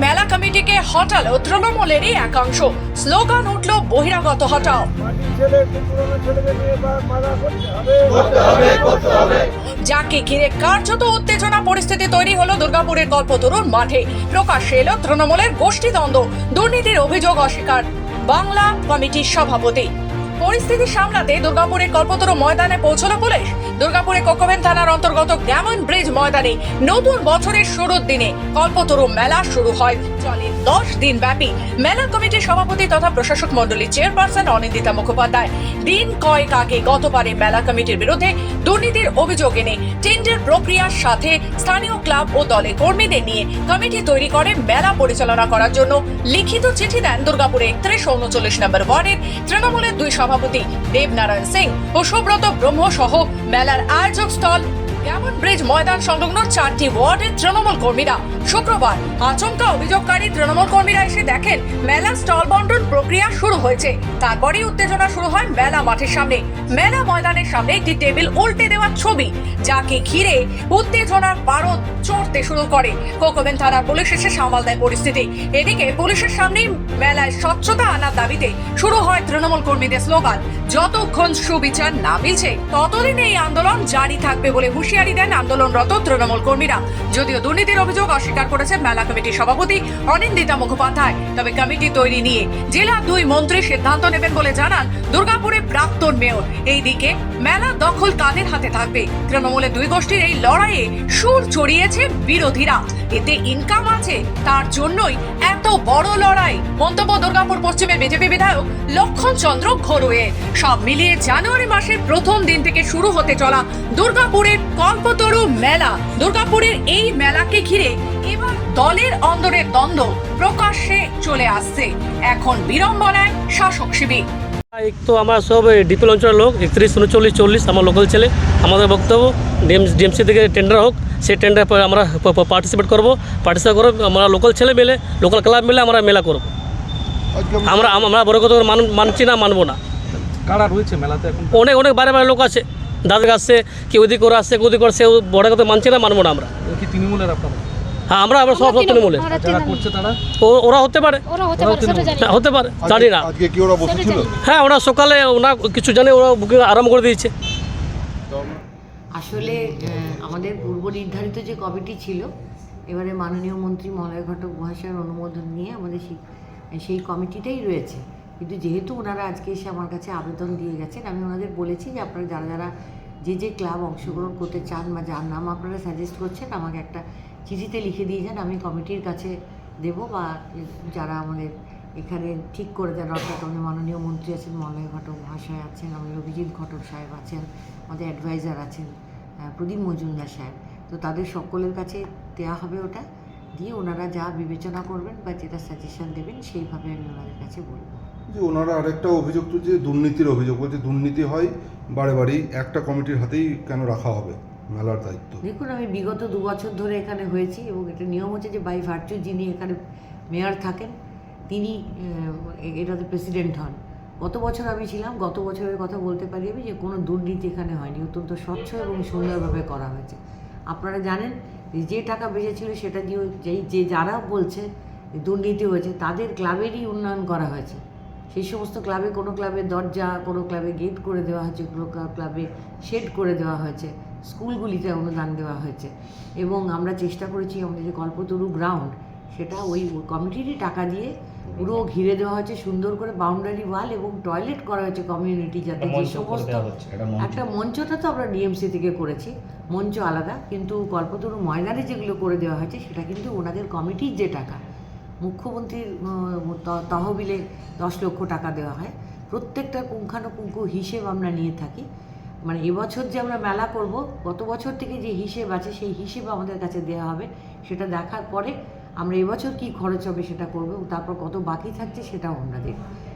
মেলা কমিটিকে হটালো তৃণমূলেরই একাংশ। স্লোগান উঠল বহিরাগত হটাও। যাকে ঘিরে কার্যত উত্তেজনা পরিস্থিতি তৈরি হলো দুর্গাপুরের কল্পতরুর মাঠে। প্রকাশ্যে এলো তৃণমূলের গোষ্ঠীদ্বন্দ্ব, দুর্নীতির অভিযোগ অস্বীকার বাংলা কমিটির সভাপতি। পরিস্থিতি সামলাতে দুর্গাপুরের কল্পতরু ময়দানে পৌঁছলো পুলিশ। দুর্গাপুরে কোকোভেন থানার অন্তর্গত গ্যামন ব্রিজ ময়দানে নতুন বছরের শুরুর দিনে কল্পতরু মেলা শুরু হয়। চলে 10 দিন ব্যাপী। মেলা কমিটির সভাপতি তথা প্রশাসক মন্ডলীর চেয়ারপারসন অনিন্দিতা মুখোপাধ্যায় দিন কয়েক আগে গতবারে মেলা কমিটির বিরুদ্ধে দুর্নীতির অভিযোগ এনে টেন্ডার প্রক্রিয়ার সাথে স্থানীয় ক্লাব ও দলের কর্মীদের নিয়ে কমিটি তৈরি করে মেলা পরিচালনা করার জন্য লিখিত চিঠি দেন দুর্গাপুরে 3139 নম্বর ওয়ার্ডের তৃণমূলের দুই সভাপতি দেবনারায়ণ সিং ও সুব্রত ব্রহ্ম সহ মেলার আয়োজক স্থল গ্যামন ব্রিজ ময়দান সংলগ্ন 4টি ওয়ার্ডের তৃণমূল কর্মীরা। শুক্রবার আচমকা অভিযোগকারী তৃণমূল কর্মীরা এসে দেখেন মেলা স্টল বন্টন প্রক্রিয়া শুরু হয়েছে। তারপরেই উত্তেজনা শুরু হয় মেলা মাঠের সামনে। মেলা ময়দানের সামনে একটি টেবিল উল্টে দেওয়ার ছবি, যাকে ঘিরে উত্তেজনার পারদ চড়তে শুরু করে। কোকোভেন থানার পুলিশ এসে সামাল দেয় পরিস্থিতি। এদিকে পুলিশের সামনেই মেলায় স্বচ্ছতা আনার দাবিতে শুরু হয় তৃণমূল কর্মীদের স্লোগান। যতক্ষণ সুবিচার না মিলছে ততদিন এই আন্দোলন জারি থাকবে বলে হুঁশিয়ারি দেন আন্দোলনরত তৃণমূল কর্মীরা। যদিও দুর্নীতির অভিযোগ অস্বীকার করেছেন মেলা কমিটির সভাপতি অনিন্দিতা মুখোপাধ্যায়, তবে কমিটি তৈরি নিয়ে জেলা 2 মন্ত্রী সিদ্ধান্ত নেবেন বলে জানান দুর্গাপুরের প্রাক্তন মেয়র। এইদিকে মেলা দখল কাদের হাতে থাকবে? তৃণমূলের দুই গোষ্ঠীর এই লড়াইয়ে সুর চড়িয়েছে বিরোধীরা। এতে ইনকাম আছে, তার জন্যই এত বড় লড়াই। মন্তব্য দুর্গাপুর পশ্চিমের বিজেপি বিধায়ক লক্ষণ চন্দ্র ঘরুয়ে। সব মিলিয়ে জানুয়ারি মাসের প্রথম দিন থেকে শুরু হতে চলা দুর্গাপুরের কল্পতরু মেলা। দুর্গাপুরের এই মেলাকে ঘিরে এবার দলের অন্দরের দ্বন্দ্ব প্রকাশ্যে চলে আসছে। এখন বিড়ম্বনায় শাসক শিবির। এক তো আমরা সব ডিপি অঞ্চলের লোক 313940 আমার লোকাল ছেলে। আমাদের বক্তব্য ডিএমসি থেকে টেন্ডার হোক, সেই টেন্ডার আমরা পার্টিসিপেট করবো। আমরা লোকাল ছেলে মিলে, লোকাল ক্লাব মিলে আমরা মেলা করবো। আমরা বড় মানছি না, মানবো না। কারা রয়েছে মেলাতে এখন? অনেক বাইরে লোক আছে, দাদা আসছে, কেউ ওদিক করে আসছে, কেউ ওদিক করছে, বড় কথা মানছি না, মানবো না আমরা। কি তৃণমূলের আপনারা? হ্যাঁ, আমরা সব তৃণমূলের। যারা করছে তারা ওরা হতে পারে, হতে পারে, জানি না। আজকে কি ওরা বসেছিল? হ্যাঁ, ওরা সকালে ওরা কিছু জানে, ওরা বুকিং আরম্ভ করে দিয়েছে। আসলে আমাদের পূর্ব নির্ধারিত যে কমিটি ছিল, এবারে মাননীয় মন্ত্রী মলয় ঘটক মহাশয়ের অনুমোদন নিয়ে আমাদের সেই কমিটিটাই রয়েছে। কিন্তু যেহেতু ওনারা আজকে এসে আমার কাছে আবেদন দিয়ে গেছেন, আমি ওনাদের বলেছি যে আপনারা যারা যে ক্লাব অংশগ্রহণ করতে চান বা যার নাম আপনারা সাজেস্ট করছেন, আমাকে একটা চিঠিতে লিখে দিয়ে যান, আমি কমিটির কাছে দেব। বা যারা আমাদের এখানে ঠিক করে দেন, অর্থাৎ আমাদের মাননীয় মন্ত্রী আছেন, মলয় ঘটক মহাশয় আছেন, আমাদের অভিজিৎ ঘটক সাহেব আছেন, আমাদের অ্যাডভাইজার আছেন প্রদীপ মজুমদার সাহেব, তো তাদের সকলের কাছে দেওয়া হবে। ওটা দিয়ে ওনারা যা বিবেচনা করবেন বা যেটা সাজেশন দেবেন সেইভাবে আমি ওনাদের কাছে বলবো। যে ওনারা আরেকটা অভিযোগ তো যে দুর্নীতির অভিযোগ, বলছে দুর্নীতি হয় বারে একটা কমিটির হাতেই কেন রাখা হবে মেলার দায়িত্ব? দেখুন, আমি বিগত 2 বছর ধরে এখানে হয়েছি এবং এটা নিয়ম হচ্ছে যে বাই ভার্চু যিনি এখানে মেয়র থাকেন তিনি এটাতে প্রেসিডেন্ট হন। গত বছর আমি ছিলাম, গত বছরের কথা বলতে পারি আমি যে কোনো দুর্নীতি এখানে হয়নি, অত্যন্ত স্বচ্ছ এবং সুন্দরভাবে করা হয়েছে। আপনারা জানেন যে টাকা বেঁচেছিল সেটা দিয়েও যারা বলছে দুর্নীতি হয়েছে তাদের ক্লাবেরই উন্নয়ন করা হয়েছে। সেই সমস্ত ক্লাবে কোনো ক্লাবের দরজা, কোনো ক্লাবে গেট করে দেওয়া হয়েছে, কোনো ক্লাবে শেড করে দেওয়া হয়েছে, স্কুলগুলিতে অনুদান দেওয়া হয়েছে। এবং আমরা চেষ্টা করেছি আমাদের যে কল্পতরু গ্রাউন্ড, সেটা ওই কমিটিরই টাকা দিয়ে পুরো ঘিরে দেওয়া হয়েছে, সুন্দর করে বাউন্ডারি ওয়াল এবং টয়লেট করা হয়েছে কমিউনিটি, যাতে যে সমস্ত একটা মঞ্চটা তো আমরা ডিএমসি থেকে করেছি, মঞ্চ আলাদা, কিন্তু কল্পতরু ময়দানে যেগুলো করে দেওয়া হয়েছে সেটা কিন্তু ওনাদের কমিটির যে টাকা, মুখ্যমন্ত্রীর তহবিলে 10 লক্ষ টাকা দেওয়া হয়। প্রত্যেকটা পুঙ্খানুপুঙ্খ হিসেব আমরা নিয়ে থাকি। মানে এবছর যে আমরা মেলা করব, গত বছর থেকে যে হিসেব আছে সেই হিসেব আমাদের কাছে দেওয়া হবে। সেটা দেখার পরে আমরা এবছর কি খরচ হবে সেটা করব, তারপর কত বাকি থাকছে সেটাও আমরা দেখব।